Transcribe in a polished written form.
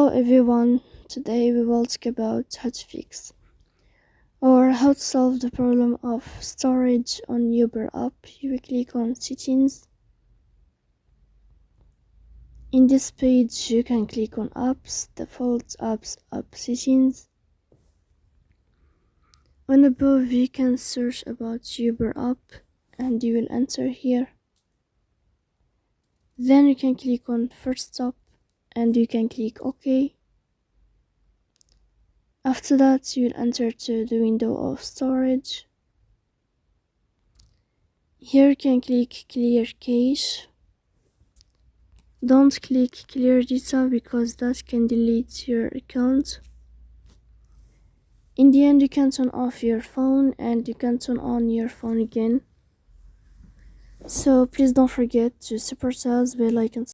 Hello everyone, today we will talk about how to fix or how to solve the problem of storage on Uber app. You will click on settings. In this page you can click on apps, default apps, app settings. On above you can search about Uber app and you will enter here. Then you can click on first stop and you can click OK. After that, you'll enter to the window of storage. Here you can click clear cache. Don't click clear data because that can delete your account. In the end, you can turn off your phone and you can turn on your phone again. So please don't forget to support us by like and